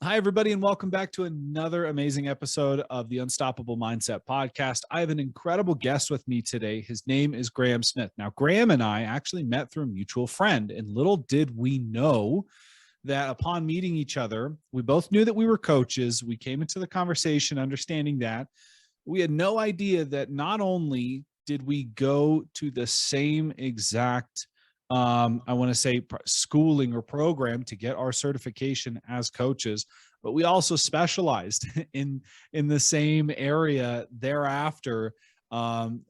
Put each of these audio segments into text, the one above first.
Hi, everybody, and welcome back to another amazing episode of the Unstoppable Mindset Podcast. I have an incredible guest with me today. His name is Graham Smith. Now, Graham and I actually met through a mutual friend, and little did we know that upon meeting each other, we both knew that we were coaches. We came into the conversation understanding that. We had no idea that not only did we go to the same exact I want to say schooling or program to get our certification as coaches, but we also specialized in the same area thereafter,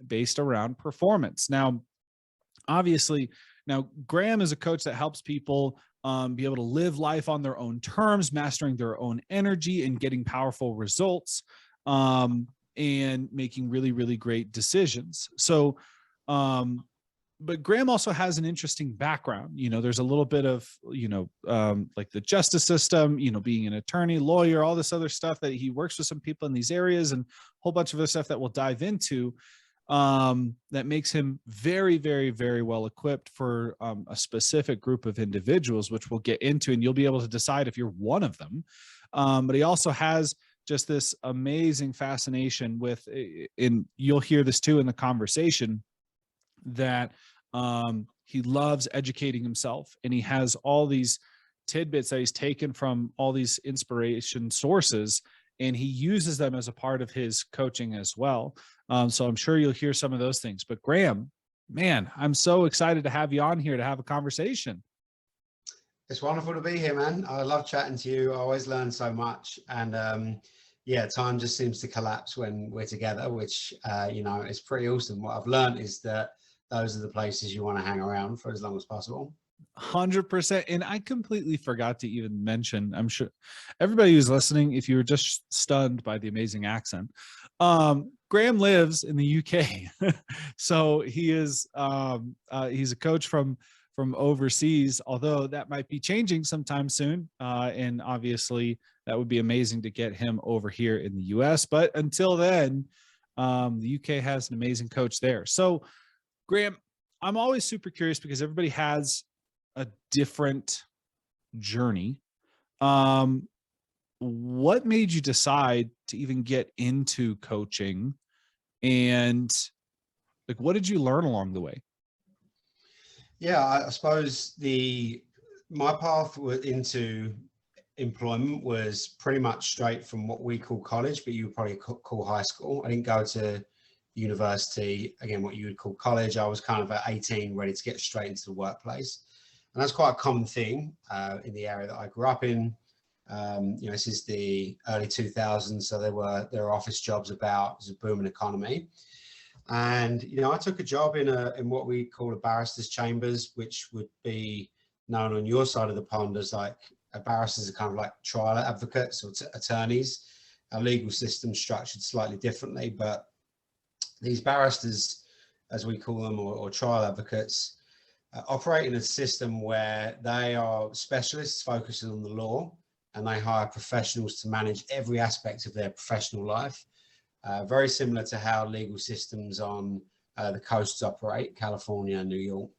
based around performance. Now, obviously, now Graham is a coach that helps people be able to live life on their own terms, mastering their own energy and getting powerful results, and making really, really great decisions. So, but Graham also has an interesting background. There's a little bit of, like the justice system, being an attorney, lawyer, all this other stuff that he works with some people in these areas and a whole bunch of other stuff that we'll dive into, that makes him very, very, very well equipped for a specific group of individuals, which we'll get into, and you'll be able to decide if you're one of them. But he also has just this amazing fascination with, and you'll hear this too in the conversation, that he loves educating himself, and he has all these tidbits that he's taken from all these inspiration sources, and he uses them as a part of his coaching as well. So I'm sure you'll hear some of those things. But Graham, man, I'm so excited to have you on here to have a conversation. It's wonderful to be here, man. I love chatting to you. I always learn so much. And yeah, time just seems to collapse when we're together, which, is pretty awesome. What I've learned is that those are the places you want to hang around for as long as possible. 100%. And I completely forgot to even mention, I'm sure everybody who's listening, if you were just stunned by the amazing accent, Graham lives in the UK. So he is, he's a coach from overseas, although that might be changing sometime soon. And obviously that would be amazing to get him over here in the US. But until then, the UK has an amazing coach there. So Graham, I'm always super curious because everybody has a different journey. What made you decide to even get into coaching, and like, what did you learn along the way? Yeah, I suppose my path into employment was pretty much straight from what we call college, but you would probably call high school. I didn't go to university, again, what you would call college. I was kind of at 18, ready to get straight into the workplace. And that's quite a common thing in the area that I grew up in. This is the early 2000s, so there were office jobs about. It was a booming economy. And, I took a job in what we call a barrister's chambers, which would be known on your side of the pond as like a barrister's are kind of like trial advocates or attorneys. Our legal system's structured slightly differently, but these barristers, as we call them, or trial advocates, operate in a system where they are specialists focusing on the law, and they hire professionals to manage every aspect of their professional life. Very similar to how legal systems on the coasts operate, California and New York.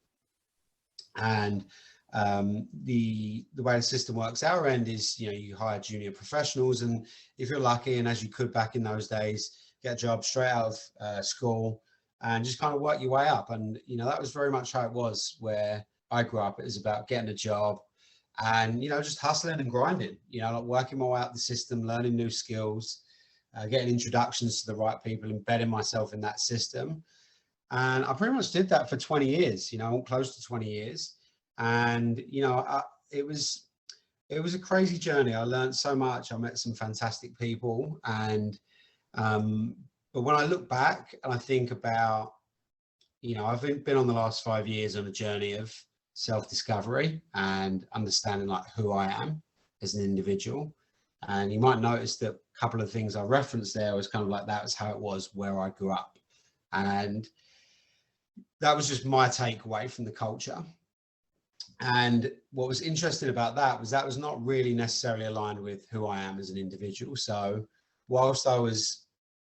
And the way the system works our end is, you hire junior professionals, and if you're lucky, and as you could back in those days, get a job straight out of school and just kind of work your way up. And, that was very much how it was where I grew up. It was about getting a job and, just hustling and grinding, like working my way up the system, learning new skills, getting introductions to the right people, embedding myself in that system. And I pretty much did that for 20 years, close to 20 years. And, it was a crazy journey. I learned so much. I met some fantastic people. And, but when I look back and I think about, I've been on the last 5 years on a journey of self-discovery and understanding like who I am as an individual. And you might notice that a couple of things I referenced there was kind of like, that was how it was where I grew up. And that was just my takeaway from the culture. And what was interesting about that was not really necessarily aligned with who I am as an individual. So whilst I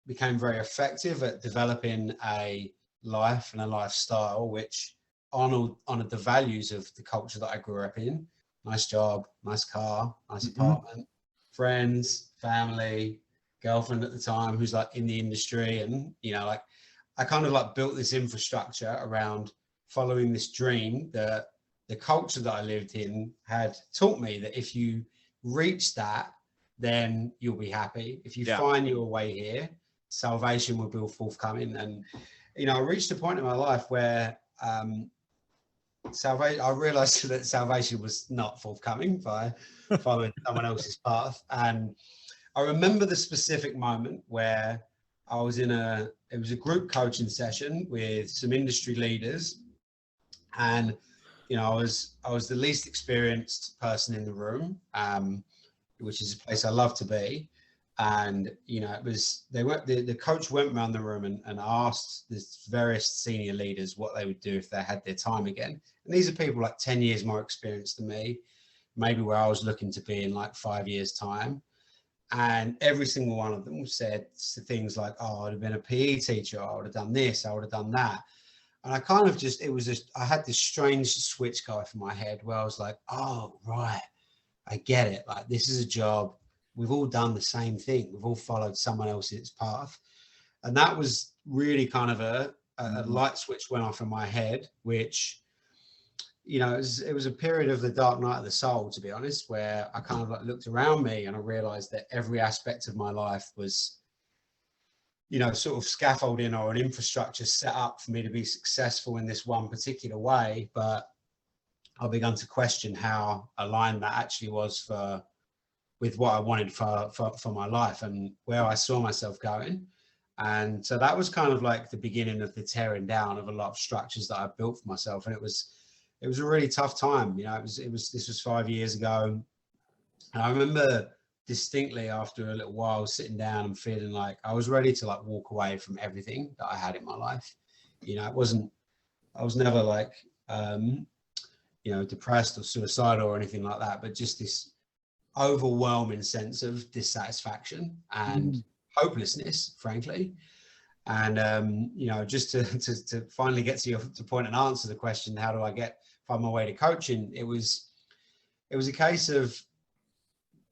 became very effective at developing a life and a lifestyle which honored the values of the culture that I grew up in, nice job, nice car, nice apartment, friends, family, girlfriend at the time who's like in the industry. And, like I kind of like built this infrastructure around following this dream that the culture that I lived in had taught me that if you reach that, then you'll be happy. If you find your way here, salvation will be forthcoming. And, I reached a point in my life where I realized that salvation was not forthcoming by following someone else's path. And I remember the specific moment where I was it was a group coaching session with some industry leaders. And, I was the least experienced person in the room, which is a place I love to be. And, the coach went around the room and asked the various senior leaders what they would do if they had their time again. And these are people like 10 years more experienced than me, maybe where I was looking to be in like 5 years' time. And every single one of them said things like, oh, I'd have been a PE teacher. I would have done this. I would have done that. And I kind of I had this strange switch go off in my head where I was like, oh, right, I get it. Like, this is a job. We've all done the same thing. We've all followed someone else's path. And that was really kind of a light switch went off in my head, which, it was a period of the dark night of the soul, to be honest, where I kind of like looked around me and I realized that every aspect of my life was, sort of scaffolding or an infrastructure set up for me to be successful in this one particular way. But I began to question how aligned that actually was with what I wanted for my life and where I saw myself going. And so that was kind of like the beginning of the tearing down of a lot of structures that I built for myself. And it was a really tough time. This was 5 years ago. And I remember distinctly after a little while sitting down and feeling like I was ready to like walk away from everything that I had in my life. I was never like, depressed or suicidal or anything like that, but just this overwhelming sense of dissatisfaction and hopelessness, frankly. And, just to finally get to your point and answer the question, how do I find my way to coaching? It was a case of,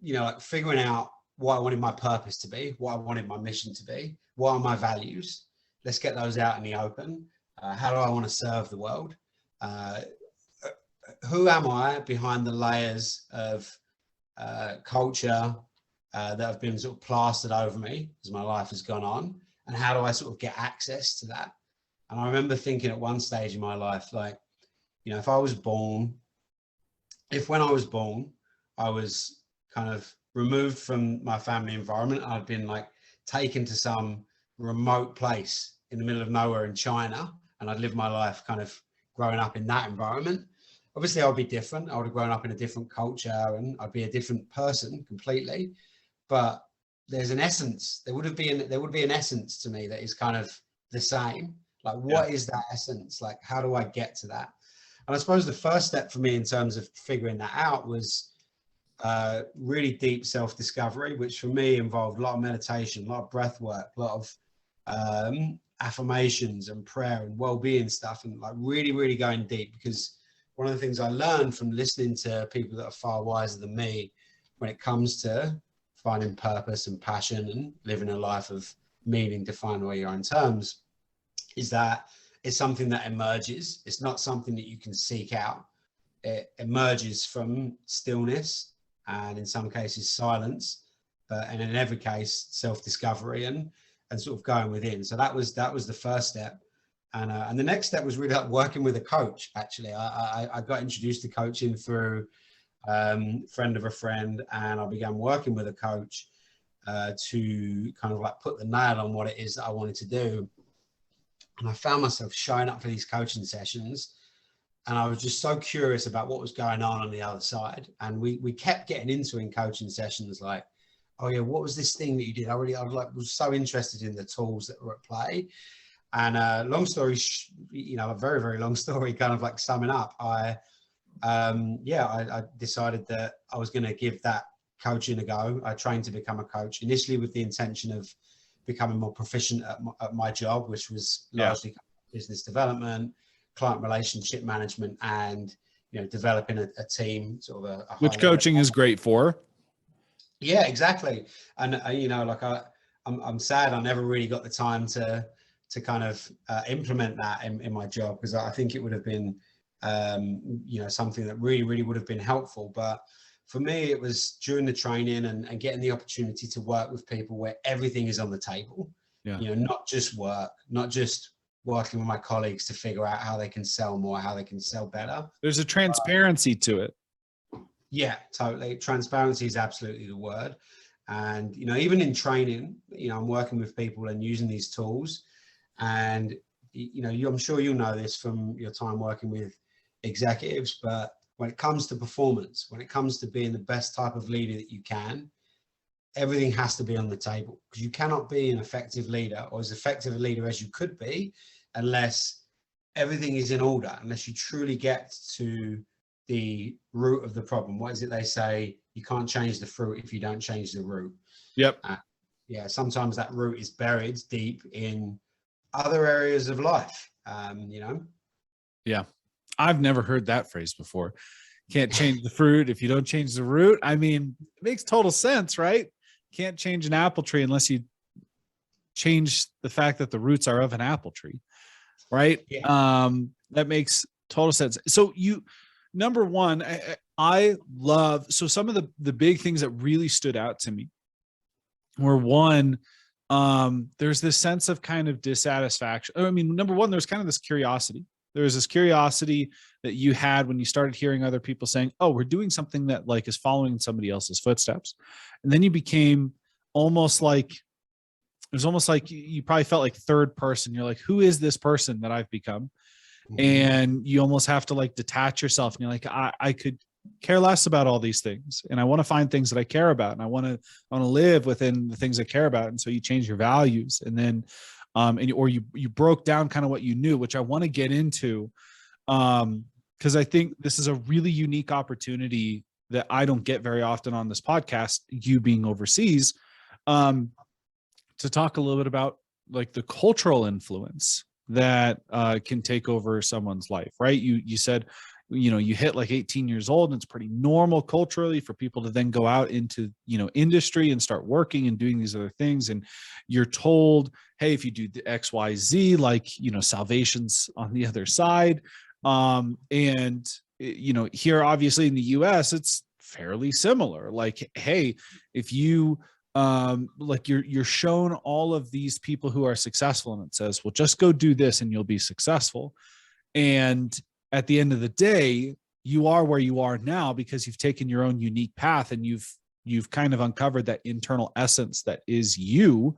like figuring out what I wanted my purpose to be, what I wanted my mission to be, what are my values. Let's get those out in the open. How do I want to serve the world? Who am I behind the layers of culture that have been sort of plastered over me as my life has gone on? And how do I sort of get access to that? And I remember thinking at one stage in my life, like, if when I was born, I was kind of removed from my family environment, I'd been like taken to some remote place in the middle of nowhere in China, and I'd lived my life kind of growing up in that environment. Obviously, I would be different. I would have grown up in a different culture and I'd be a different person completely. But there's an essence. There would be an essence to me that is kind of the same. Like, what is that essence? Like, how do I get to that? And I suppose the first step for me in terms of figuring that out was really deep self-discovery, which for me involved a lot of meditation, a lot of breath work, a lot of affirmations and prayer and well-being stuff, and like really, really going deep. Because one of the things I learned from listening to people that are far wiser than me when it comes to finding purpose and passion and living a life of meaning defined by your own terms is that it's something that emerges. It's not something that you can seek out. It emerges from stillness and in some cases silence, and in every case self-discovery and sort of going within. So that was the first step. And the next step was really like working with a coach. Actually, I got introduced to coaching through friend of a friend, and I began working with a coach to kind of like put the nail on what it is that I wanted to do. And I found myself showing up for these coaching sessions, and I was just so curious about what was going on the other side. And we kept getting into in coaching sessions like, oh yeah, what was this thing that you did? I was so interested in the tools that were at play. And long story, a very, very long story, kind of like summing up, I decided that I was going to give that coaching a go. I trained to become a coach initially with the intention of becoming more proficient at my job, which was largely business development, client relationship management, and developing a team, sort of which coaching is great for. Yeah, exactly. And you know, like I'm sad I never really got the time to kind of implement that in my job, because I think it would have been you know, something that really would have been helpful. But for me, it was during the training and getting the opportunity to work with people where everything is on the table. Yeah. You know, not just work, not just working with my colleagues to figure out how they can sell more, how they can sell better. There's a transparency to it. Yeah, totally. Transparency is absolutely the word. And, you know, even in training, you know, I'm working with people and using these tools. And, you know, I'm sure you'll know this from your time working with executives, but when it comes to performance, when it comes to being the best type of leader that you can, everything has to be on the table, because you cannot be an effective leader or as effective a leader as you could be unless everything is in order, unless you truly get to the root of the problem. What is it they say? You can't change the fruit if you don't change the root. Yep. Yeah, sometimes that root is buried deep in other areas of life, you know? Yeah. I've never heard that phrase before. Can't change the fruit if you don't change the root. I mean, it makes total sense, right? Can't change an apple tree unless you change the fact that the roots are of an apple tree, right? Yeah. That makes total sense. So number one, I love, so some of the big things that really stood out to me were, one, there's this sense of kind of dissatisfaction. I mean, number one, there's kind of this curiosity. There was this curiosity that you had when you started hearing other people saying, oh, we're doing something that like is following somebody else's footsteps. And then you became almost like, it was almost like you probably felt like third person. You're like, who is this person that I've become? Mm-hmm. And you almost have to like detach yourself. And you're like, I could care less about all these things. And I want to find things that I care about. And I want to live within the things I care about. And so you change your values. And then, or you broke down kind of what you knew, which I want to get into. Because I think this is a really unique opportunity that I don't get very often on this podcast, you being overseas, to talk a little bit about like the cultural influence that can take over someone's life, right? You said, you know, you hit like 18 years old and it's pretty normal culturally for people to then go out into, you know, industry and start working and doing these other things. And you're told, hey, if you do the XYZ, like, you know, salvation's on the other side. And, you know, here, obviously in the US, it's fairly similar. Like, hey, if you, like you're shown all of these people who are successful and it says, well, just go do this and you'll be successful. And at the end of the day, you are where you are now because you've taken your own unique path and you've kind of uncovered that internal essence that is you,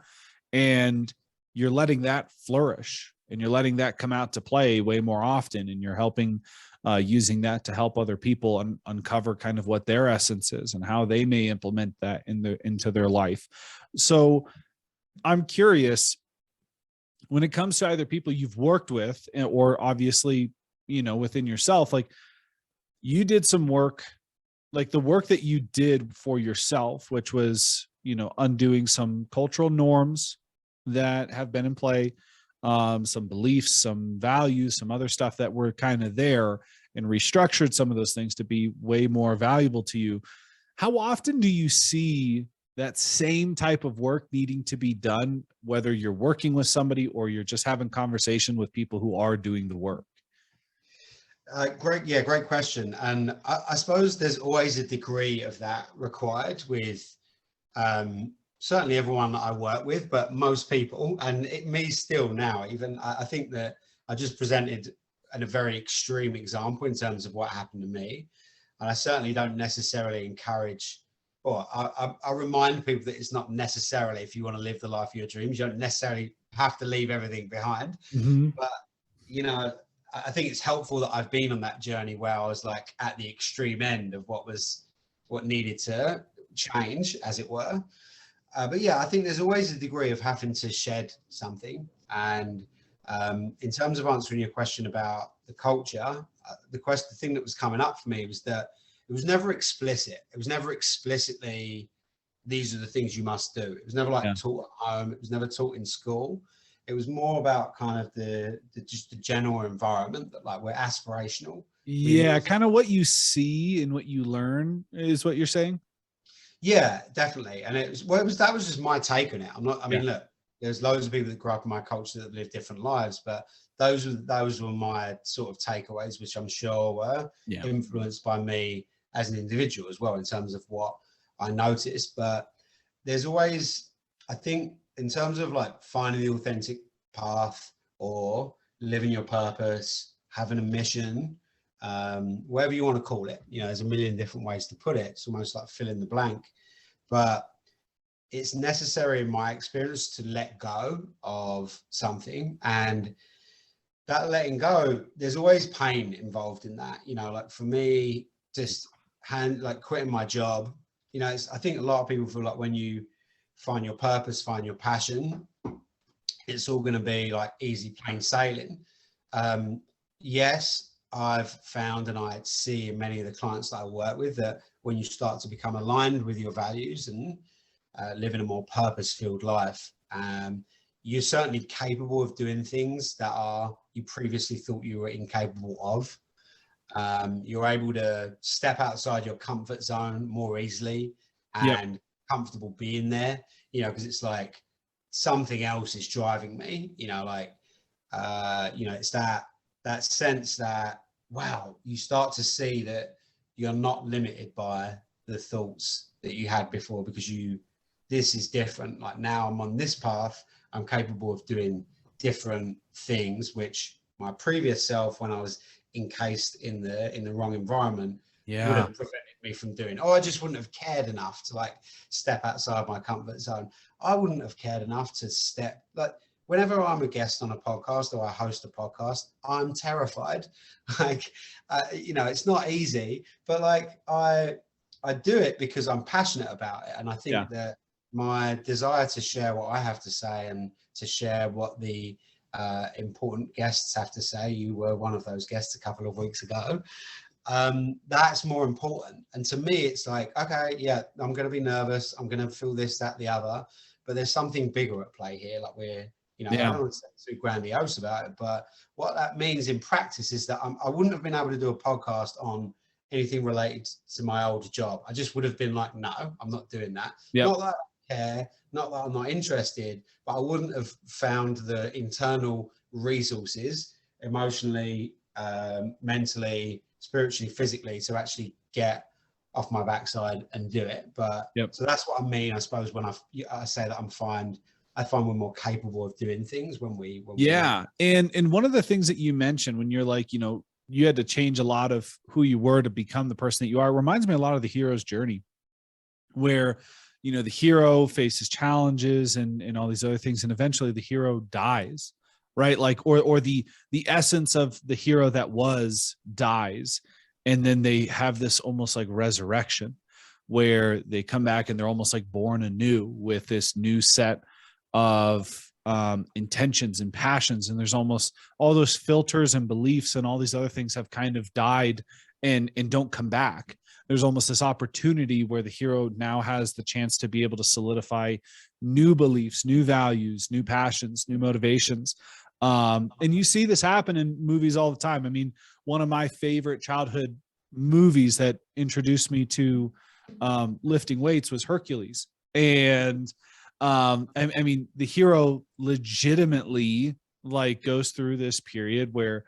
and you're letting that flourish and you're letting that come out to play way more often, and you're helping using that to help other people uncover kind of what their essence is and how they may implement that into their life. So I'm curious, when it comes to either people you've worked with or obviously, you know, within yourself, like you did some work, like the work that you did for yourself, which was, you know, undoing some cultural norms that have been in play, some beliefs, some values, some other stuff that were kind of there, and restructured some of those things to be way more valuable to you. How often do you see that same type of work needing to be done, whether you're working with somebody or you're just having conversation with people who are doing the work? Great question. And I suppose there's always a degree of that required with certainly everyone that I work with, but most people, and me still now, even I think that I just presented a very extreme example in terms of what happened to me. And I certainly don't necessarily encourage, or I remind people that it's not necessarily, if you want to live the life of your dreams, you don't necessarily have to leave everything behind. Mm-hmm. But, you know, I think it's helpful that I've been on that journey where I was like at the extreme end of what needed to change, as it were. But yeah, I think there's always a degree of having to shed something. And in terms of answering your question about the culture, the thing that was coming up for me was that it was never explicit. It was never explicitly, these are the things you must do. It was never like taught at home. It was never taught in school. It was more about kind of just the general environment that like we're aspirational. Yeah, kind of what you see and what you learn is what you're saying. Yeah, definitely. And that was just my take on it. I Yeah. mean, look, there's loads of people that grew up in my culture that live different lives, but those were my sort of takeaways, which I'm sure were Yeah. influenced by me as an individual as well, in terms of what I noticed. But there's always, I think, in terms of like finding the authentic path or living your purpose, having a mission, whatever you want to call it, there's a million different ways to put it. It's almost like fill in the blank, but it's necessary in my experience to let go of something. And that letting go, there's always pain involved in that. Like for me, just like quitting my job, I think a lot of people feel like when you find your purpose, find your passion, it's all going to be like easy plain sailing. Yes, I've found, and I see in many of the clients that I work with, that when you start to become aligned with your values and live in a more purpose-filled life, you're certainly capable of doing things that you previously thought you were incapable of. You're able to step outside your comfort zone more easily Yep. and comfortable being there, because it's like something else is driving me, it's that sense that, wow, you start to see that you're not limited by the thoughts that you had before, because this is different. Like now I'm on this path, I'm capable of doing different things, which my previous self, when I was encased in the wrong environment, would Yeah. have prevented me from doing. I just wouldn't have cared enough to like step outside my comfort zone. I wouldn't have cared enough to step, like, whenever I'm a guest on a podcast or I host a podcast, I'm terrified. Like, it's not easy, but like I do it because I'm passionate about it. And I Yeah. think that my desire to share what I have to say and to share what the important guests have to say, you were one of those guests a couple of weeks ago, that's more important. And to me, it's like, okay, yeah, I'm going to be nervous, I'm going to feel this, that, the other, but there's something bigger at play here. Like I Yeah. don't want to say too grandiose about it, but what that means in practice is that I wouldn't have been able to do a podcast on anything related to my old job. I just would have been like, no, I'm not doing that. Yep. Not that I care, not that I'm not interested, but I wouldn't have found the internal resources, emotionally, mentally, spiritually, physically, to actually get off my backside and do it. But Yep. so that's what I mean, I suppose, when I say that I find we're more capable of doing things when we Yeah. And one of the things that you mentioned when you're like, you had to change a lot of who you were to become the person that you are, reminds me a lot of the hero's journey, where the hero faces challenges and all these other things, and eventually the hero dies, right? Like, or the essence of the hero that was dies, and then they have this almost like resurrection, where they come back and they're almost like born anew with this new set of intentions and passions, and there's almost all those filters and beliefs and all these other things have kind of died and don't come back. There's almost this opportunity where the hero now has the chance to be able to solidify new beliefs, new values, new passions, new motivations. And you see this happen in movies all the time. I mean, one of my favorite childhood movies that introduced me to lifting weights was Hercules. And I mean, the hero legitimately like goes through this period where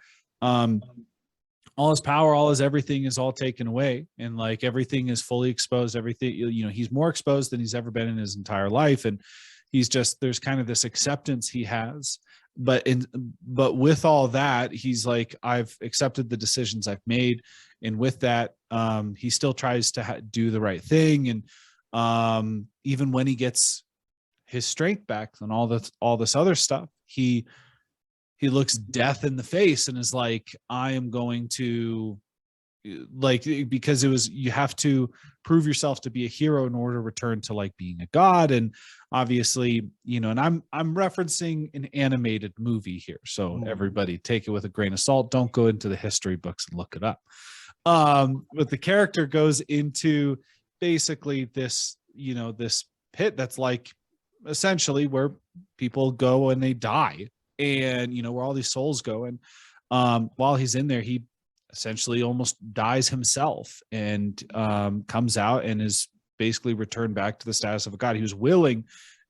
all his power, all his everything is all taken away, and like everything is fully exposed. Everything, he's more exposed than he's ever been in his entire life, and there's kind of this acceptance he has. But with all that, he's like, I've accepted the decisions I've made, and with that, he still tries to do the right thing, and even when he gets his strength back and all this other stuff, he looks death in the face and is like, I am going to, like, because you have to prove yourself to be a hero in order to return to like being a god. And obviously, and I'm referencing an animated movie here, so everybody take it with a grain of salt. Don't go into the history books and look it up. But the character goes into basically this, this pit that's like essentially where people go and they die, and where all these souls go. And while he's in there, he essentially almost dies himself, and comes out and is basically returned back to the status of a god. He was willing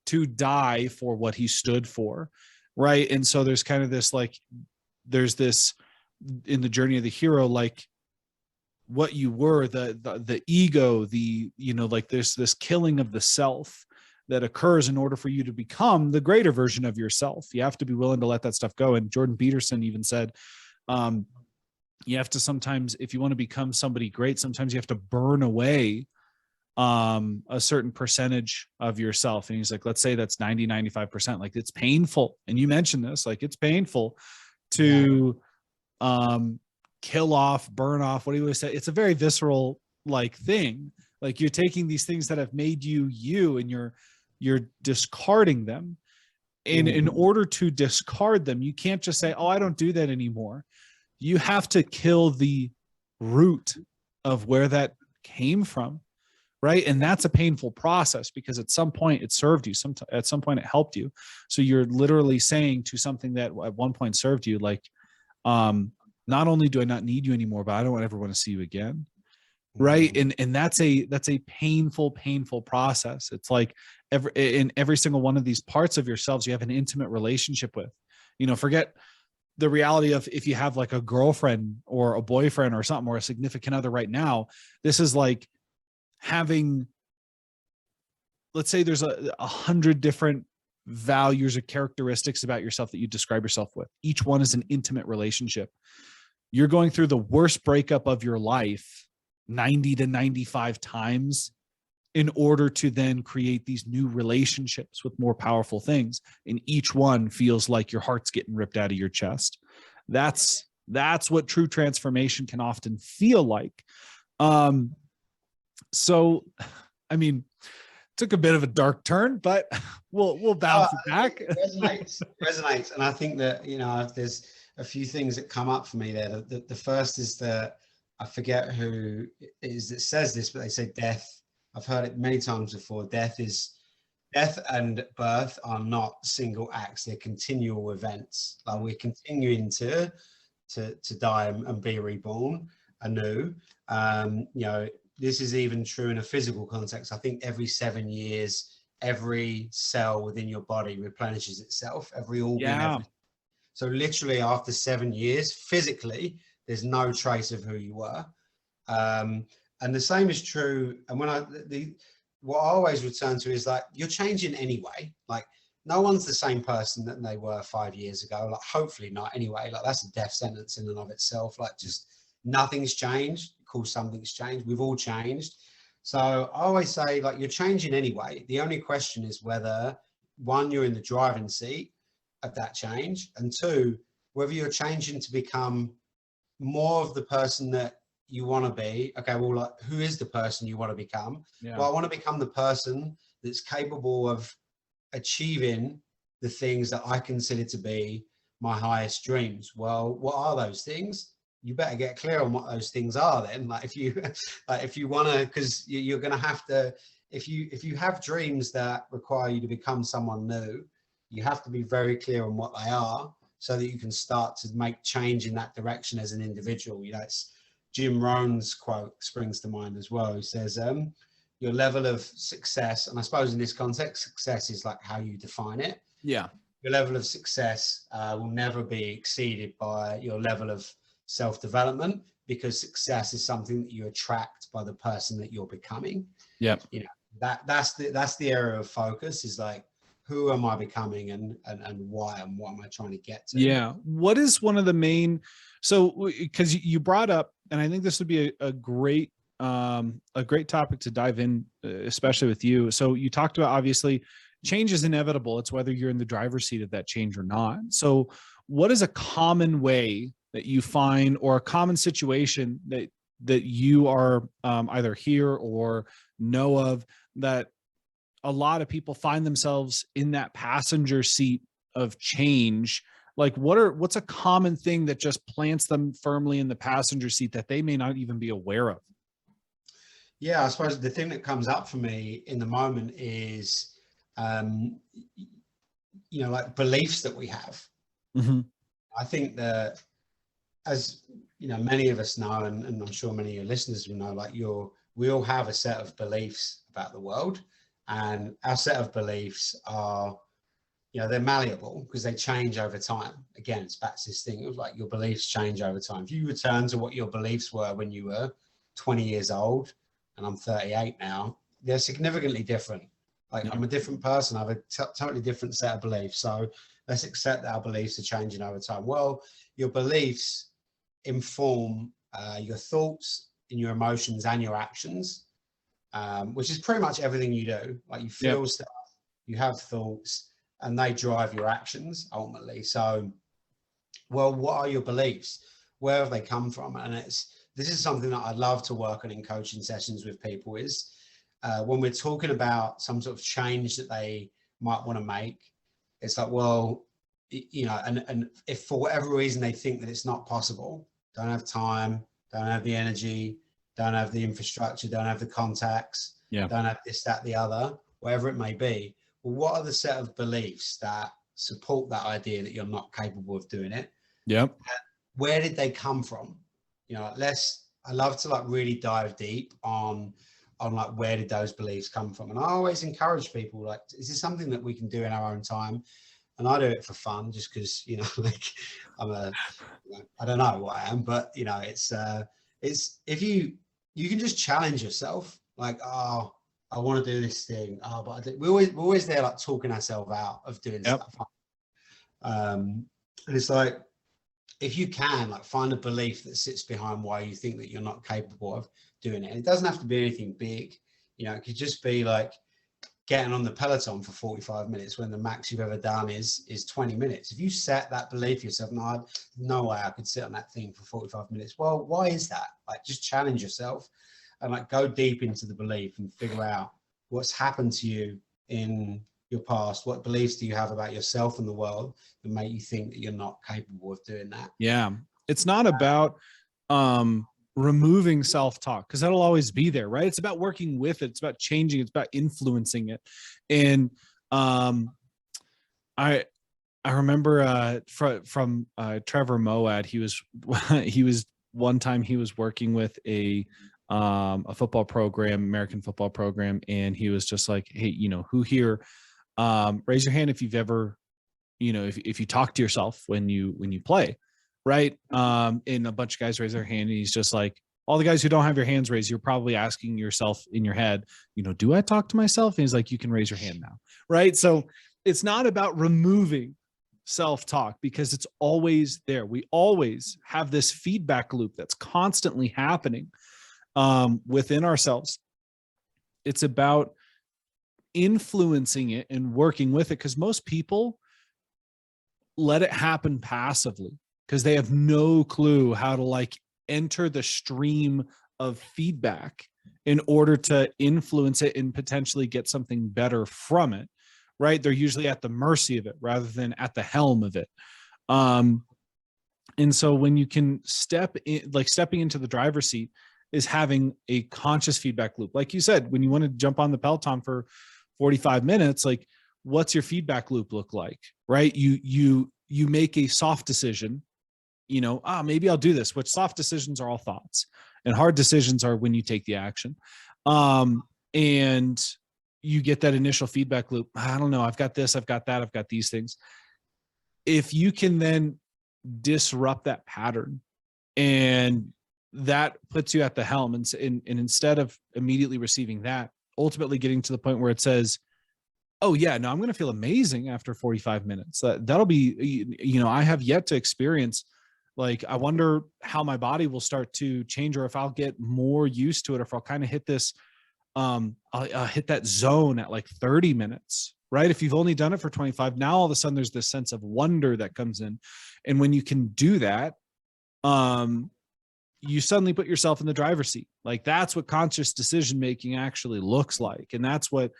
to die for what he stood for, right? And so there's kind of this, like, there's this in the journey of the hero, like what you were, the ego, the, you know, like there's this killing of the self that occurs in order for you to become the greater version of yourself. You have to be willing to let that stuff go. And Jordan Peterson even said, you have to sometimes, if you want to become somebody great, sometimes you have to burn away a certain percentage of yourself. And he's like, let's say that's 90-95%. Like, it's painful. And you mentioned this, like, it's painful to kill off, burn off, what do you always say? It's a very visceral like thing. Like, you're taking these things that have made you you, and you're discarding them. And in order to discard them, you can't just say, oh, I don't do that anymore. You have to kill the root of where that came from, right? And that's a painful process, because at some point it served you. At some point it helped you. So you're literally saying to something that at one point served you, like, not only do I not need you anymore, but I don't ever want to see you again, right? And that's a painful process. It's like in every single one of these parts of yourselves, you have an intimate relationship with. You know, forget the reality of if you have like a girlfriend or a boyfriend or something, or a significant other right now. This is like having, let's say there's 100 different values or characteristics about yourself that you describe yourself with. Each one is an intimate relationship. You're going through the worst breakup of your life 90 to 95 times in order to then create these new relationships with more powerful things. And each one feels like your heart's getting ripped out of your chest. That's what true transformation can often feel like. So, I mean, took a bit of a dark turn, but we'll bounce it back. It resonates. And I think that, you know, there's a few things that come up for me there. The first is that, I forget who it is that says this, but they say death. I've heard it many times before. Death and birth are not single acts. They're continual events. Like, we're continuing to die and be reborn anew. You know, this is even true in a physical context. I think every 7 years, every cell within your body replenishes itself, every organ. So literally after 7 years, physically, there's no trace of who you were. And the same is true. And what I always return to is, like, you're changing anyway. Like, no one's the same person that they were 5 years ago. Like, hopefully not anyway. Like, that's a death sentence in and of itself. Like, just nothing's changed. Of course, something's changed. We've all changed. So I always say, like, you're changing anyway. The only question is whether, one, you're in the driving seat of that change, and two, whether you're changing to become more of the person that you want to be. Okay, well, like, who is the person you want to become? Well, I want to become the person that's capable of achieving the things that I consider to be my highest dreams. Well, what are those things? You better get clear on what those things are then. Like, if you want to, because you're going to have to, if you have dreams that require you to become someone new, you have to be very clear on what they are, so that you can start to make change in that direction as an individual. You know, it's Jim Rohn's quote springs to mind as well. He says, your level of success, and I suppose in this context, success is like how you define it. Yeah. Your level of success will never be exceeded by your level of self-development, because success is something that you attract by the person that you're becoming. Yeah. You know, that's the area of focus, is like, who am I becoming, and why, and what am I trying to get to? Yeah. What is one of the main, so, because you brought up, and I think this would be a great topic to dive in, especially with you. So you talked about, obviously, change is inevitable. It's whether you're in the driver's seat of that change or not. So what is a common way that you find, or a common situation that you are either hear or know of, that a lot of people find themselves in that passenger seat of change? Like, what's a common thing that just plants them firmly in the passenger seat that they may not even be aware of? Yeah, I suppose the thing that comes up for me in the moment is, you know, like, beliefs that we have. Mm-hmm. I think that, as you know, many of us know, and I'm sure many of your listeners will know, like, we all have a set of beliefs about the world. And our set of beliefs are, they're malleable because they change over time. Again, it's back to this thing of like your beliefs change over time. If you return to what your beliefs were when you were 20 years old, and I'm 38 now, they're significantly different. Like I'm a different person. I have a totally different set of beliefs. So let's accept that our beliefs are changing over time. Well, your beliefs inform your thoughts and your emotions and your actions, which is pretty much everything you do. Like you feel stuff, you have thoughts, and they drive your actions ultimately. So, well, what are your beliefs? Where have they come from? And this is something that I love to work on in coaching sessions with people is when we're talking about some sort of change that they might want to make, it's like, well, and if for whatever reason they think that it's not possible, don't have time, don't have the energy, don't have the infrastructure, don't have the contacts, don't have this, that, the other, whatever it may be. Well, what are the set of beliefs that support that idea that you're not capable of doing it? Yep. Where did they come from? I love to like really dive deep on like where did those beliefs come from? And I always encourage people, like, is this something that we can do in our own time? And I do it for fun just because, like I don't know what I am, but it's if you can just challenge yourself, like, oh, I want to do this thing. Oh, but we're always there like talking ourselves out of doing stuff. And it's like, if you can like find a belief that sits behind why you think that you're not capable of doing it. And it doesn't have to be anything big. It could just be like getting on the Peloton for 45 minutes when the max you've ever done is 20 minutes. If you set that belief yourself, no way I could sit on that thing for 45 minutes. Well, why is that? Like, just challenge yourself and like go deep into the belief and figure out what's happened to you in your past. What beliefs do you have about yourself and the world that make you think that you're not capable of doing that? Yeah. It's not about removing self-talk, because that'll always be there, right? It's about working with it. It's about changing. It's about influencing it. And I remember from Trevor Moawad, he was one time he was working with a football program, American football program, and he was just like, hey, who here, raise your hand if you've ever, if you talk to yourself when you play, right? And a bunch of guys raise their hand, and he's just like, all the guys who don't have your hands raised, you're probably asking yourself in your head, do I talk to myself? And he's like, you can raise your hand now, right? So it's not about removing self-talk, because it's always there. We always have this feedback loop that's constantly happening within ourselves. It's about influencing it and working with it, because most people let it happen passively because they have no clue how to like enter the stream of feedback in order to influence it and potentially get something better from it, right? They're usually at the mercy of it rather than at the helm of it. And so when you can stepping into the driver's seat is having a conscious feedback loop. Like you said, when you want to jump on the Peloton for 45 minutes, like, what's your feedback loop look like, right? You make a soft decision, maybe I'll do this, which soft decisions are all thoughts, and hard decisions are when you take the action. And you get that initial feedback loop. I don't know, I've got this, I've got that, I've got these things. If you can then disrupt that pattern, and that puts you at the helm, and instead of immediately receiving that, ultimately getting to the point where it says, oh yeah, no, I'm going to feel amazing after 45 minutes. That'll be, I have yet to experience, like, I wonder how my body will start to change, or if I'll get more used to it, or if I'll kind of hit this, I'll hit that zone at like 30 minutes, right? If you've only done it for 25, now all of a sudden there's this sense of wonder that comes in. And when you can do that, you suddenly put yourself in the driver's seat. Like, that's what conscious decision-making actually looks like. And that's what,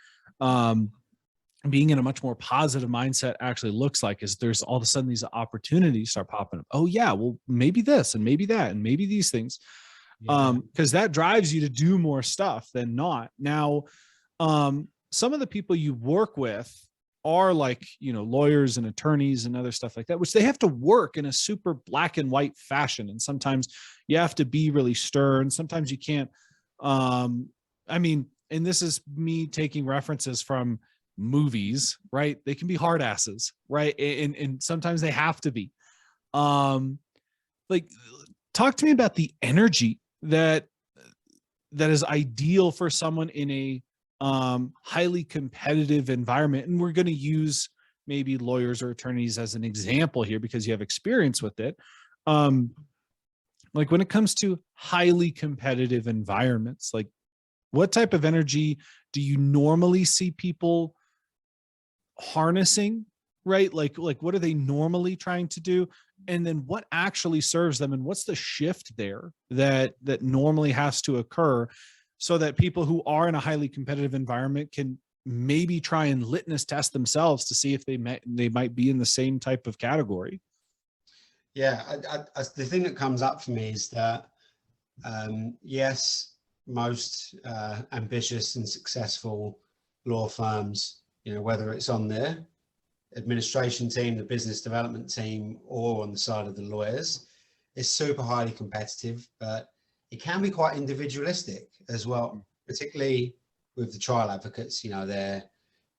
being in a much more positive mindset actually looks like, is there's all of a sudden these opportunities start popping up. Oh yeah, well, maybe this and maybe that and maybe these things, because that drives you to do more stuff than not. Now, some of the people you work with are like, lawyers and attorneys and other stuff like that, which they have to work in a super black and white fashion. And sometimes you have to be really stern. Sometimes you can't, and this is me taking references from movies, right? They can be hard asses, right? And sometimes they have to be. Like, talk to me about the energy that is ideal for someone in a highly competitive environment. And we're going to use maybe lawyers or attorneys as an example here because you have experience with it. Like when it comes to highly competitive environments, like what type of energy do you normally see people harnessing, right? Like what are they normally trying to do? And then what actually serves them, and what's the shift there that normally has to occur so that people who are in a highly competitive environment can maybe try and litmus test themselves to see if they might be in the same type of category. Yeah, the thing that comes up for me is that yes, most ambitious and successful law firms, whether it's on their administration team, the business development team, or on the side of the lawyers, is super highly competitive, but it can be quite individualistic as well, particularly with the trial advocates. They're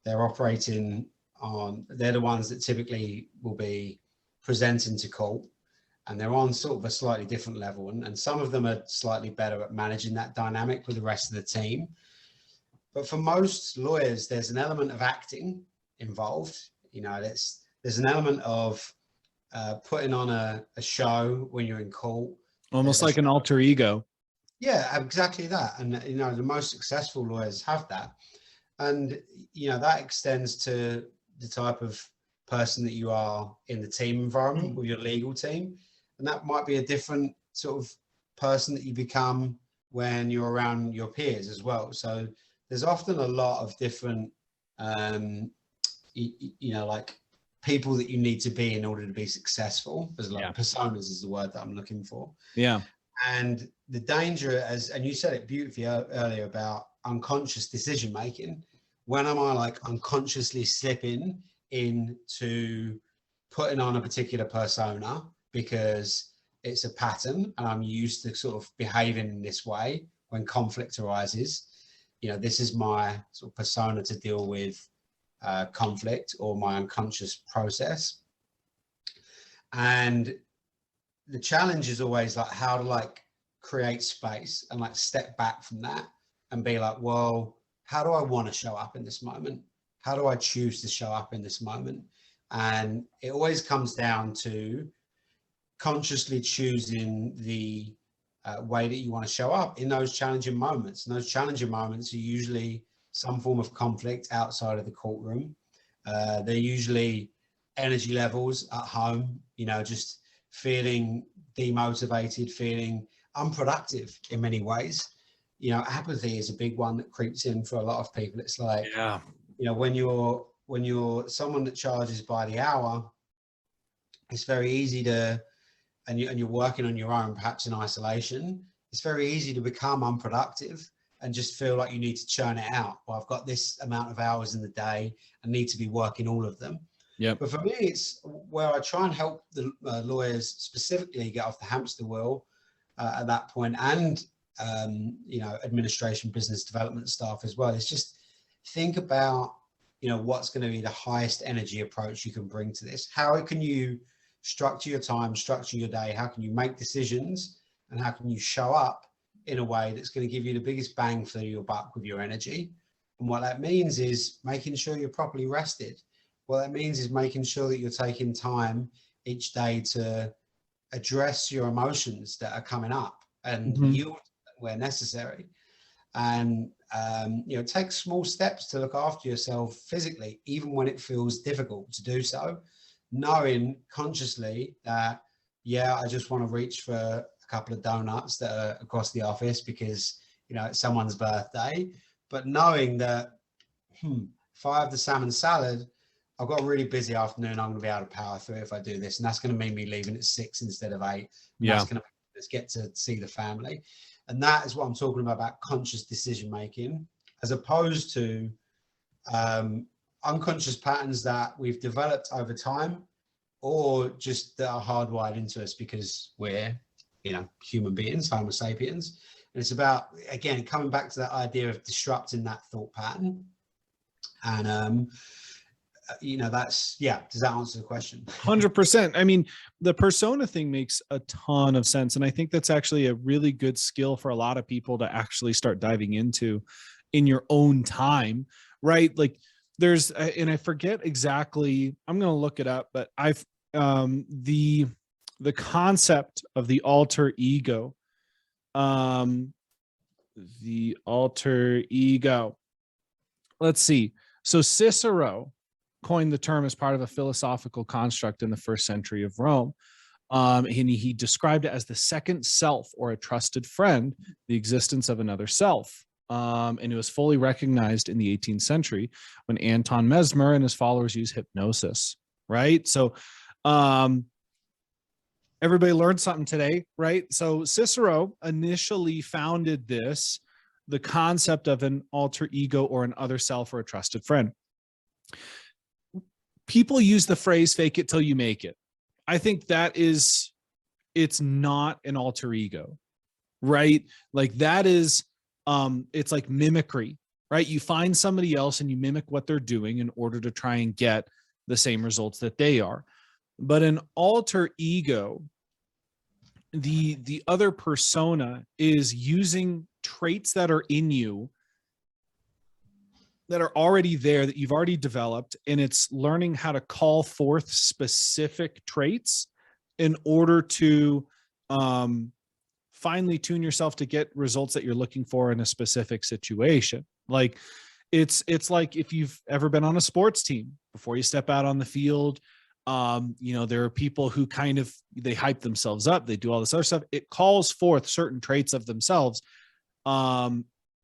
operating on, they're the ones that typically will be presenting to court, and they're on sort of a slightly different level. And some of them are slightly better at managing that dynamic with the rest of the team. But for most lawyers, there's an element of acting involved. There's an element of putting on a show when you're in court. Almost like an alter ego. Yeah, exactly that. And, the most successful lawyers have that. And, that extends to the type of person that you are in the team environment with your legal team. And that might be a different sort of person that you become when you're around your peers as well. So there's often a lot of different, like people that you need to be in order to be successful. There's like personas is the word that I'm looking for. Yeah. And the danger, and you said it beautifully earlier about unconscious decision making. When am I like unconsciously slipping into putting on a particular persona because it's a pattern and I'm used to sort of behaving in this way when conflict arises? This is my sort of persona to deal with conflict, or my unconscious process. And the challenge is always like how to create space and step back from that and be like, well, how do I want to show up in this moment? How do I choose to show up in this moment? And it always comes down to consciously choosing the way that you want to show up in those challenging moments. And those challenging moments are usually some form of conflict outside of the courtroom. They're usually energy levels at home, just feeling demotivated, feeling unproductive in many ways. Apathy is a big one that creeps in for a lot of people. It's like, when you're someone that charges by the hour, it's very easy to, and you're working on your own, perhaps in isolation, it's very easy to become unproductive and just feel like you need to churn it out. Well, I've got this amount of hours in the day, I need to be working all of them. Yeah. But for me, it's where I try and help the lawyers specifically get off the hamster wheel at that point, and administration, business development staff as well. It's just think about what's going to be the highest energy approach you can bring to this. How can you structure your time, structure your day? How can you make decisions, and how can you show up in a way that's going to give you the biggest bang for your buck with your energy? And what that means is making sure you're properly rested. What that means is making sure that you're taking time each day to address your emotions that are coming up and yield where necessary. And, take small steps to look after yourself physically, even when it feels difficult to do so, knowing consciously that, I just want to reach for a couple of donuts that are across the office because, it's someone's birthday, but knowing that, if I have the salmon salad, I've got a really busy afternoon, I'm going to be able to power through if I do this. And that's going to mean me leaving at 6 instead of 8. That's going to let's get to see the family. And that is what I'm talking about conscious decision making, as opposed to unconscious patterns that we've developed over time, or just that are hardwired into us because we're, human beings, Homo sapiens. And it's about, again, coming back to that idea of disrupting that thought pattern. And that's, yeah, does that answer the question? 100%. I mean, the persona thing makes a ton of sense. And I think that's actually a really good skill for a lot of people to actually start diving into in your own time, right? Like there's, and I forget exactly, I'm going to look it up, but the concept of the alter ego, let's see. So Cicero coined the term as part of a philosophical construct in the 1st century of Rome. And he described it as the second self, or a trusted friend, the existence of another self. And it was fully recognized in the 18th century when Anton Mesmer and his followers used hypnosis, right? So everybody learned something today, right? So Cicero initially founded the concept of an alter ego, or an other self, or a trusted friend. People use the phrase fake it till you make it. I think it's not an alter ego, right? Like that is, it's like mimicry, right? You find somebody else and you mimic what they're doing in order to try and get the same results that they are. But an alter ego, the other persona, is using traits that are in you, that are already there, that you've already developed, and it's learning how to call forth specific traits in order to finely tune yourself to get results that you're looking for in a specific situation. Like it's like if you've ever been on a sports team, before you step out on the field, there are people who kind of, they hype themselves up, they do all this other stuff. It calls forth certain traits of themselves,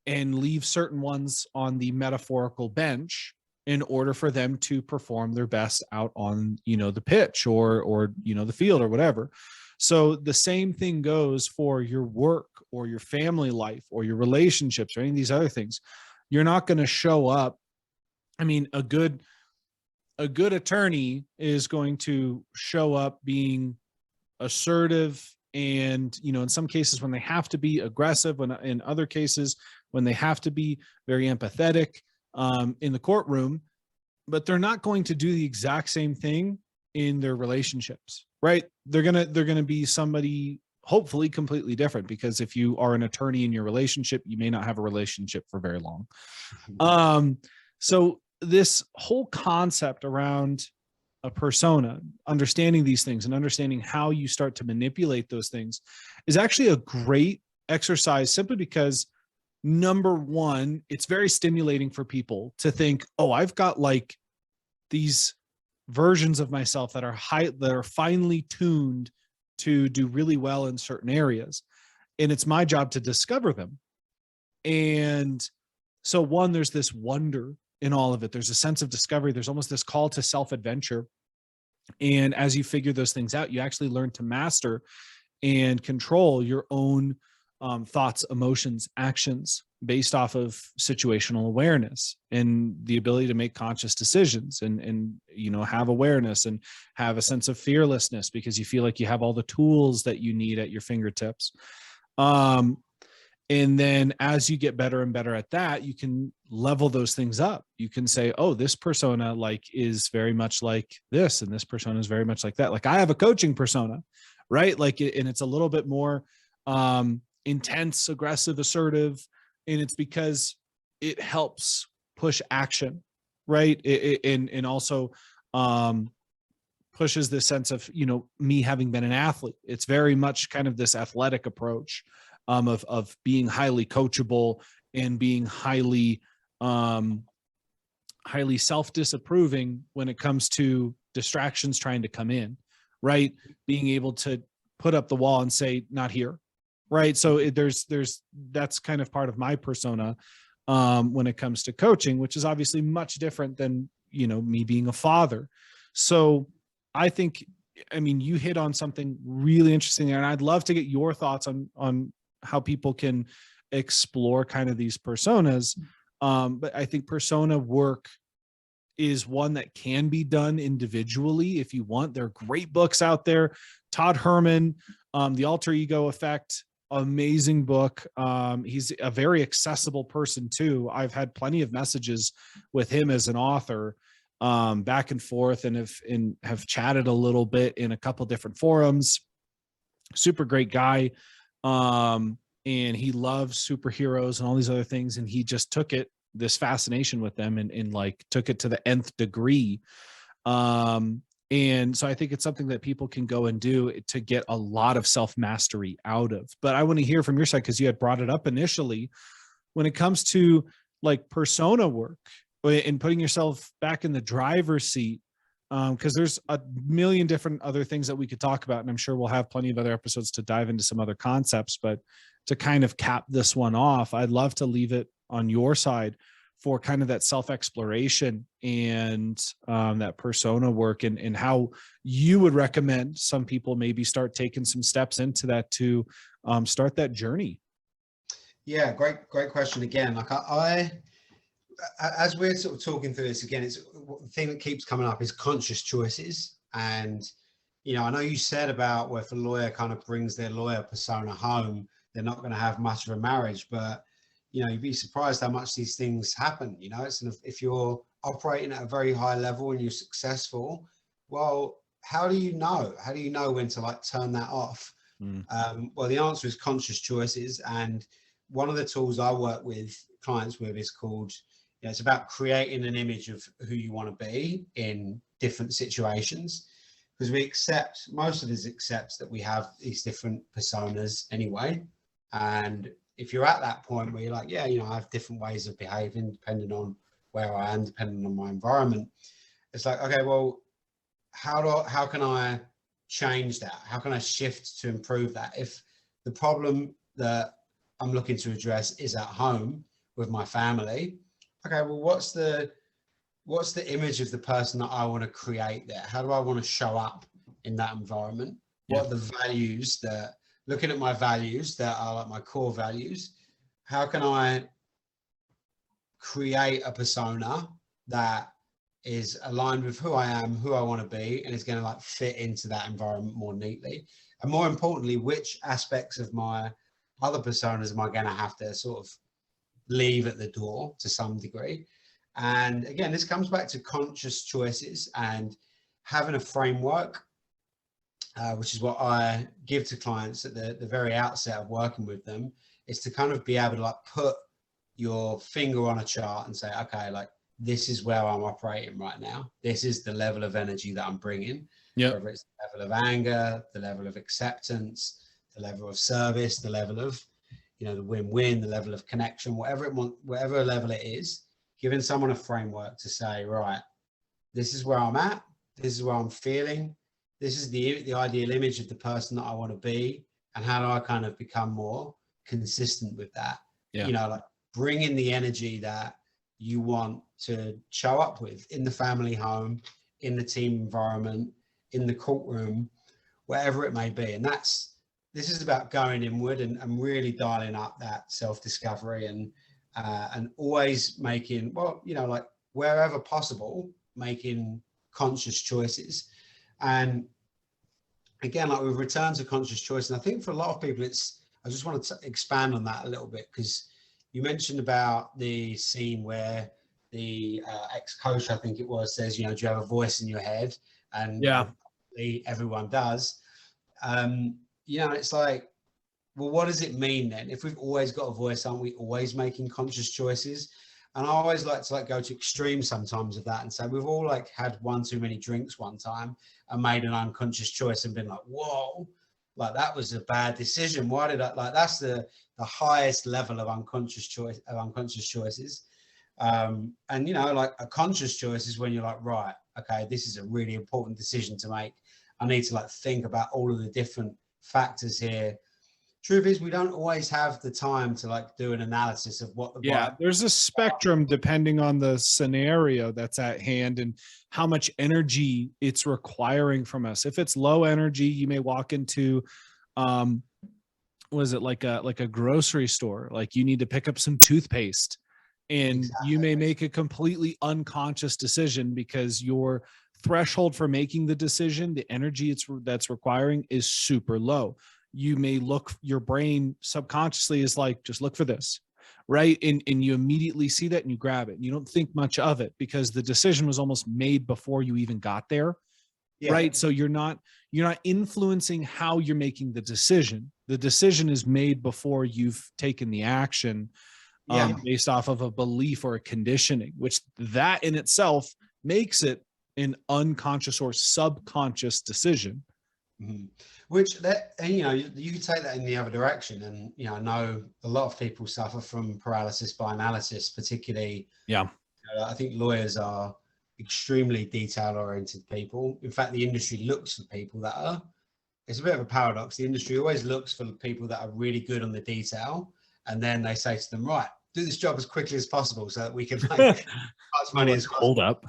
and leave certain ones on the metaphorical bench in order for them to perform their best out on, the pitch or the field or whatever. So the same thing goes for your work or your family life or your relationships or any of these other things. You're not going to show up. I mean, a good attorney is going to show up being assertive, and in some cases when they have to be aggressive, when in other cases when they have to be very empathetic in the courtroom, but they're not going to do the exact same thing in their relationships, right? They're gonna be somebody hopefully completely different, because if you are an attorney in your relationship, you may not have a relationship for very long. So this whole concept around a persona, understanding these things and understanding how you start to manipulate those things, is actually a great exercise, simply because, number one, it's very stimulating for people to think, oh, I've got like these versions of myself that are finely tuned to do really well in certain areas, and it's my job to discover them. And so one, there's this wonder in all of it. There's a sense of discovery. There's almost this call to self-adventure. And as you figure those things out, you actually learn to master and control your own thoughts, emotions, actions based off of situational awareness and the ability to make conscious decisions and have awareness and have a sense of fearlessness, because you feel like you have all the tools that you need at your fingertips. And then as you get better and better at that, you can level those things up. You can say, oh, this persona is very much like this, and this persona is very much like that. Like I have a coaching persona, right? And it's a little bit more intense, aggressive, assertive. And it's because it helps push action, right? And also pushes this sense of, me having been an athlete. It's very much kind of this athletic approach of being highly coachable and being highly self-disapproving when it comes to distractions trying to come in, right? Being able to put up the wall and say, not here, right? So that's kind of part of my persona when it comes to coaching, which is obviously much different than, me being a father. So I think, you hit on something really interesting there, and I'd love to get your thoughts on how people can explore kind of these personas. But I think persona work is one that can be done individually if you want. There are great books out there. Todd Herman, The Alter Ego Effect, amazing book. He's a very accessible person too. I've had plenty of messages with him as an author, back and forth, and have chatted a little bit in a couple different forums. Super great guy. And he loves superheroes and all these other things. And he just took this fascination with them, and like took it to the nth degree. And so I think it's something that people can go and do to get a lot of self-mastery out of. But I want to hear from your side, because you had brought it up initially, when it comes to like persona work and putting yourself back in the driver's seat. Because there's a million different other things that we could talk about, and I'm sure we'll have plenty of other episodes to dive into some other concepts. But to kind of cap this one off, I'd love to leave it on your side for kind of that self-exploration and that persona work, and how you would recommend some people maybe start taking some steps into that to start that journey. Yeah, great question again. Like as we're sort of talking through this again, it's the thing that keeps coming up is conscious choices. And, you know, I know you said about, well, if a lawyer kind of brings their lawyer persona home, they're not going to have much of a marriage. But, you know, you'd be surprised how much these things happen. You know, it's, if you're operating at a very high level and you're successful, well, how do you know? How do you know when to like turn that off? Well, the answer is conscious choices. And one of the tools I work with clients with is called, you know, it's about creating an image of who you want to be in different situations, because most of us accepts that we have these different personas anyway. And if you're at that point where you're like, yeah, you know, I have different ways of behaving depending on where I am, depending on my environment, it's like, okay, well, how can I change that? How can I shift to improve that? If the problem that I'm looking to address is at home with my family, okay, well, what's the image of the person that I want to create there? How do I want to show up in that environment? What are the values that, looking at my values that are like my core values, how can I create a persona that is aligned with who I am, who I want to be, and is going to like fit into that environment more neatly? And more importantly, which aspects of my other personas am I going to have to sort of leave at the door to some degree? And again, this comes back to conscious choices and having a framework, which is what I give to clients at the very outset of working with them, is to kind of be able to like put your finger on a chart and say, okay, like this is where I'm operating right now. This is the level of energy that I'm bringing, whether it's the level of anger, the level of acceptance, the level of service, the level of, you know, the win-win, the level of connection, whatever level it is, giving someone a framework to say, right, this is where I'm at, this is where I'm feeling, this is the ideal image of the person that I want to be, and how do I kind of become more consistent with that? You know, like bring in the energy that you want to show up with in the family home, in the team environment, in the courtroom, wherever it may be. And this is about going inward and really dialing up that self-discovery and always making, well, you know, like wherever possible, making conscious choices. And again, like we've returned to conscious choice. And I think for a lot of people, I just want to expand on that a little bit, because you mentioned about the scene where the ex-coach, I think it was, says, you know, do you have a voice in your head? And everyone does. You know, it's like, well, what does it mean then? If we've always got a voice, aren't we always making conscious choices? And I always like to like go to extremes sometimes of that and say, we've all like had one too many drinks one time and made an unconscious choice and been like, whoa, like that was a bad decision. Why did I, like, that's the highest level of unconscious choices. And, you know, like a conscious choice is when you're like, right, okay, this is a really important decision to make. I need to like think about all of the different factors here. Truth is, we don't always have the time to like do an analysis of what the there's a spectrum depending on the scenario that's at hand and how much energy it's requiring from us. If it's low energy, you may walk into was it like a grocery store, like you need to pick up some toothpaste, and you may make a completely unconscious decision because your threshold for making the decision, the energy that's requiring, is super low. you may your brain subconsciously is like, just look for this, right? And you immediately see that and you grab it and you don't think much of it because the decision was almost made before you even got there. Yeah. Right. So you're not influencing how you're making the decision. The decision is made before you've taken the action, based off of a belief or a conditioning, which that in itself makes it an unconscious or subconscious decision. Mm-hmm. Which that, and, you can take that in the other direction. And, I know a lot of people suffer from paralysis by analysis, particularly. Yeah. I think lawyers are extremely detail oriented people. In fact, the industry looks for people that are, it's a bit of a paradox. The industry always looks for people that are really good on the detail. And then they say to them, right, do this job as quickly as possible so that we can make as much money as possible. Hold up.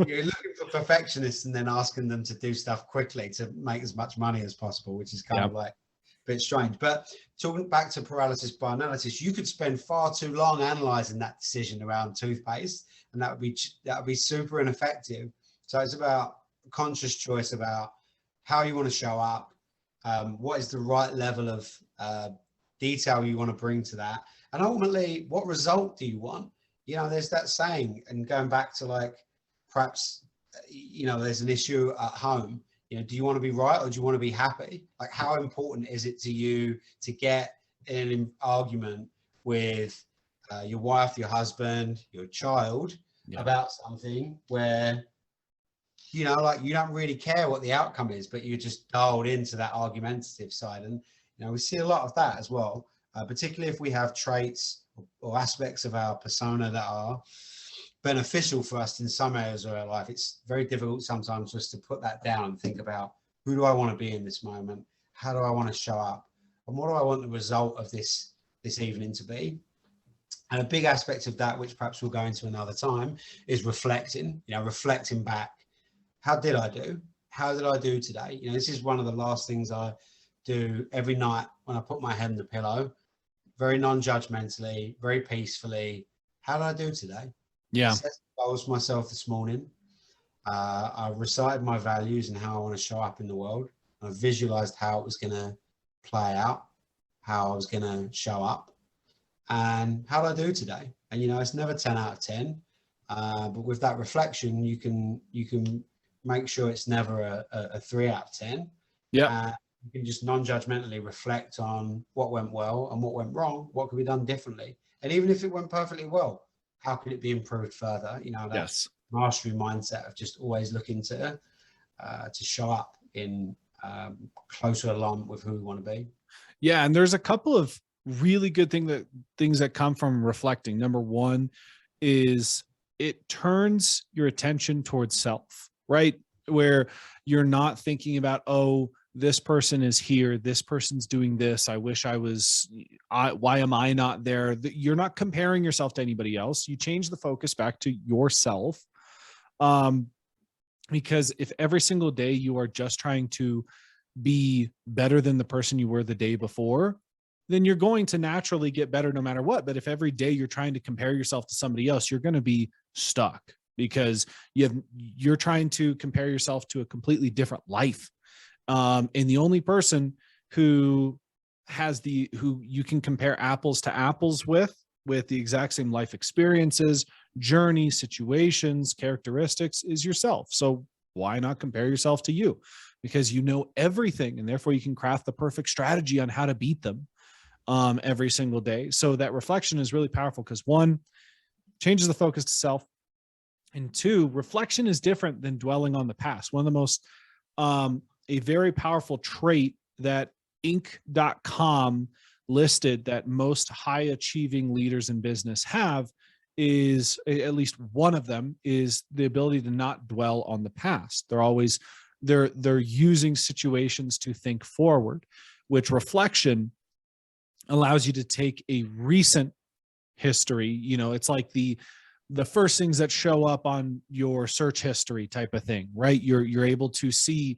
You're looking for perfectionists and then asking them to do stuff quickly to make as much money as possible, which is kind of like a bit strange. But talking back to paralysis by analysis, you could spend far too long analyzing that decision around toothpaste, and that would be super ineffective. So it's about conscious choice about how you want to show up, what is the right level of detail you want to bring to that, and ultimately, what result do you want? There's that saying, and going back to like, perhaps, there's an issue at home. Do you want to be right or do you want to be happy? Like, how important is it to you to get in an argument with your wife, your husband, your child about something where, like, you don't really care what the outcome is, but you're just dialed into that argumentative side. And, we see a lot of that as well, particularly if we have traits or aspects of our persona that are beneficial for us in some areas of our life. It's very difficult sometimes for us to put that down and think about, who do I want to be in this moment? How do I want to show up? And what do I want the result of this evening to be? And a big aspect of that, which perhaps we'll go into another time, is reflecting, reflecting back. How did I do? How did I do today? This is one of the last things I do every night when I put my head on the pillow, very non-judgmentally, very peacefully. How did I do today? Yeah. I set goals for myself this morning. I recited my values and how I want to show up in the world. I visualized how it was going to play out, how I was going to show up, and how did I do today? And, it's never 10 out of 10. But with that reflection, you can make sure it's never a 3 out of 10. Yeah. You can just non-judgmentally reflect on what went well and what went wrong, what could be done differently. And even if it went perfectly well, how could it be improved further? That mastery mindset of just always looking to show up in closer alignment with who we want to be. Yeah. And there's a couple of really good things that come from reflecting. Number one is it turns your attention towards self, right? Where you're not thinking about, oh, this person is here, this person's doing this, I wish I was, why am I not there? You're not comparing yourself to anybody else. You change the focus back to yourself. Because if every single day you are just trying to be better than the person you were the day before, then you're going to naturally get better no matter what. But if every day you're trying to compare yourself to somebody else, you're going to be stuck because you're trying to compare yourself to a completely different life. And the only person who you can compare apples to apples with the exact same life experiences, journey, situations, characteristics is yourself. So why not compare yourself to you? Because you know everything, and therefore you can craft the perfect strategy on how to beat them every single day. So that reflection is really powerful because, one, changes the focus to self, and two, reflection is different than dwelling on the past. One of the most a very powerful trait that Inc.com listed that most high achieving leaders in business have is, at least one of them, is the ability to not dwell on the past. They're using situations to think forward, which reflection allows you to take a recent history. It's like the first things that show up on your search history type of thing, right? You're able to see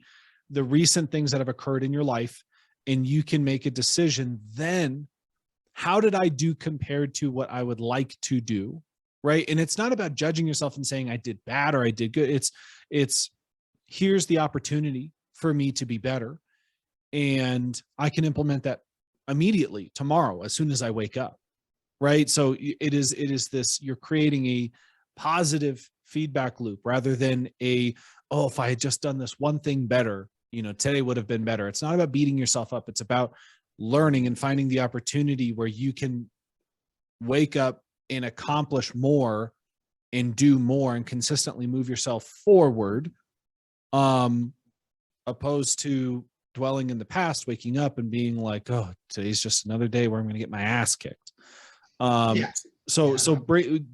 the recent things that have occurred in your life, and you can make a decision then, how did I do compared to what I would like to do, right? And it's not about judging yourself and saying I did bad or I did good. It's here's the opportunity for me to be better. and I can implement that immediately tomorrow as soon as I wake up. Right. So it is this, you're creating a positive feedback loop rather than oh, if I had just done this one thing better, today would have been better. It's not about beating yourself up. It's about learning and finding the opportunity where you can wake up and accomplish more and do more and consistently move yourself forward, opposed to dwelling in the past, waking up and being like, oh, today's just another day where I'm going to get my ass kicked. So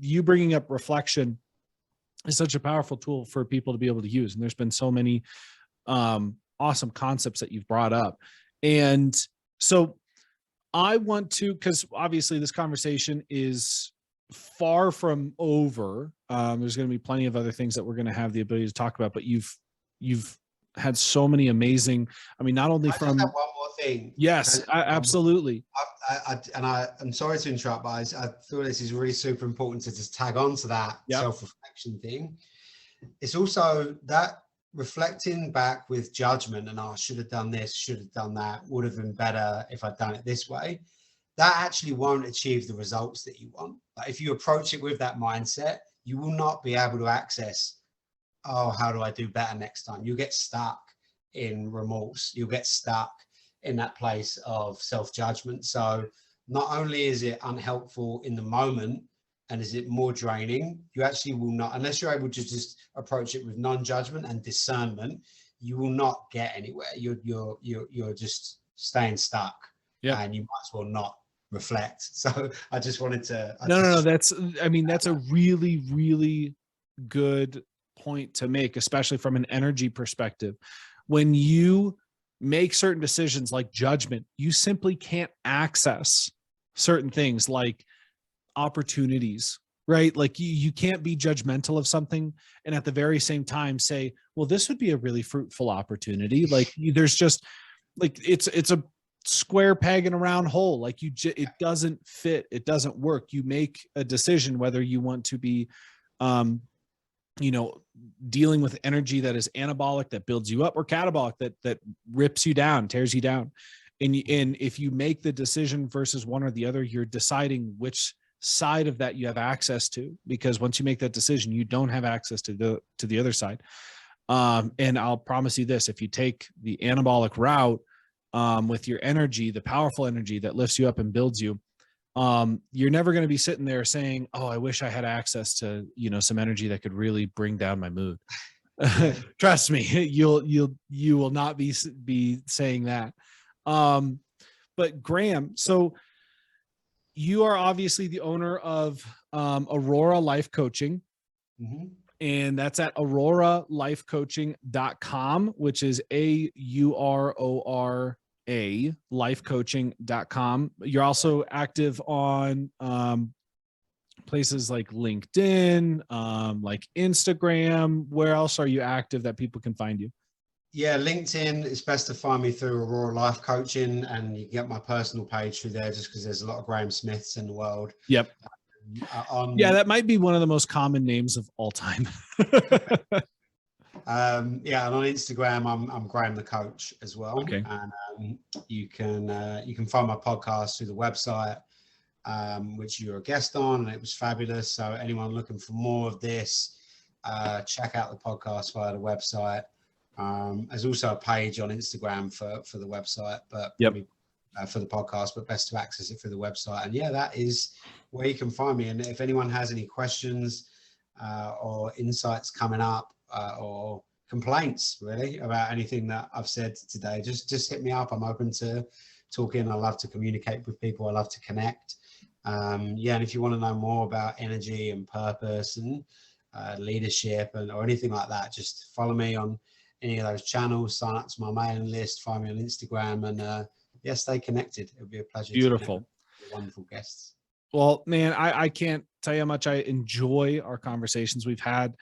you bringing up reflection is such a powerful tool for people to be able to use. And there's been so many awesome concepts that you've brought up. And so I want to, because obviously this conversation is far from over. There's going to be plenty of other things that we're going to have the ability to talk about, but you've had so many amazing, not only from one more thing. Yes, absolutely. I'm sorry to interrupt, but I feel this is really super important to just tag on to that self-reflection thing. It's also that reflecting back with judgment and I should have done this, should have done that, would have been better if I'd done it this way. That actually won't achieve the results that you want. Like if you approach it with that mindset, you will not be able to access, oh, how do I do better next time? You'll get stuck in remorse. You'll get stuck in that place of self-judgment. So not only is it unhelpful in the moment and is it more draining, you actually will not, unless you're able to just approach it with non-judgment and discernment, you will not get anywhere. You're just staying stuck, and you might as well not reflect. So I just wanted to. No. That's a really, really good point to make, especially from an energy perspective. When you make certain decisions like judgment, you simply can't access certain things like opportunities, right? Like you can't be judgmental of something and at the very same time say, well, this would be a really fruitful opportunity. Like there's just like, it's a square peg in a round hole. Like it doesn't fit. It doesn't work. You make a decision whether you want to be, dealing with energy that is anabolic, that builds you up, or catabolic, that rips you down, tears you down. And if you make the decision versus one or the other, you're deciding which side of that you have access to, because once you make that decision, you don't have access to the other side. And I'll promise you this, if you take the anabolic route, with your energy, the powerful energy that lifts you up and builds you, you're never going to be sitting there saying, oh, I wish I had access to, some energy that could really bring down my mood. Trust me, you will not be saying that. But Graham, so you are obviously the owner of Aurora Life Coaching. Mm-hmm. And that's at auroralifecoaching.com, which is AURORA lifecoaching.com. You're also active on places like LinkedIn, like Instagram. Where else are you active that people can find you? Yeah, LinkedIn, it's best to find me through Aurora Life Coaching, and you can get my personal page through there just because there's a lot of Graham Smiths in the world. Yep. Yeah, that might be one of the most common names of all time. And on Instagram, I'm Graham the Coach as well. Okay. And you can find my podcast through the website, which you're a guest on, and it was fabulous. So anyone looking for more of this, check out the podcast via the website. There's also a page on Instagram for the website, but for the podcast, but best to access it through the website. And that is where you can find me. And if anyone has any questions or insights coming up, or complaints really about anything that I've said today, just hit me up. I'm open to talking. I love to communicate with people. I love to connect. And if you want to know more about energy and purpose and leadership or anything like that, just follow me on any of those channels, sign up to my mailing list, find me on Instagram, and stay connected. It would be a pleasure. Beautiful. Wonderful guests. Well, man, I can't tell you how much I enjoy our conversations we've had.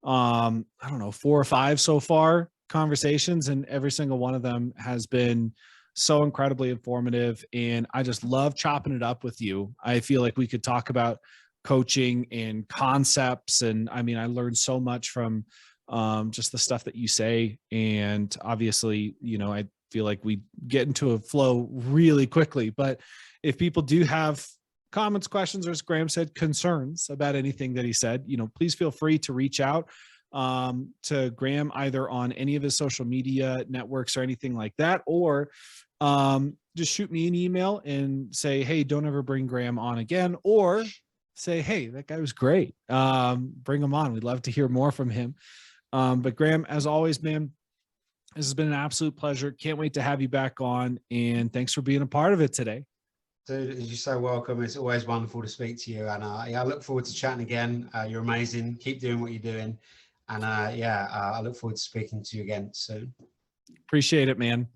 I don't know, 4 or 5 so far conversations, and every single one of them has been so incredibly informative. And I just love chopping it up with you. I feel like we could talk about coaching and concepts. And I learned so much from just the stuff that you say. And obviously, feel like we get into a flow really quickly. But if people do have comments, questions, or as Graham said, concerns about anything that he said, please feel free to reach out to Graham either on any of his social media networks or anything like that, or just shoot me an email and say, hey, don't ever bring Graham on again, or say, hey, that guy was great. Bring him on. We'd love to hear more from him. But Graham, as always, man, this has been an absolute pleasure. Can't wait to have you back on. And thanks for being a part of it today. Dude, you're so welcome. It's always wonderful to speak to you. And I look forward to chatting again. You're amazing. Keep doing what you're doing. And I look forward to speaking to you again soon. Appreciate it, man.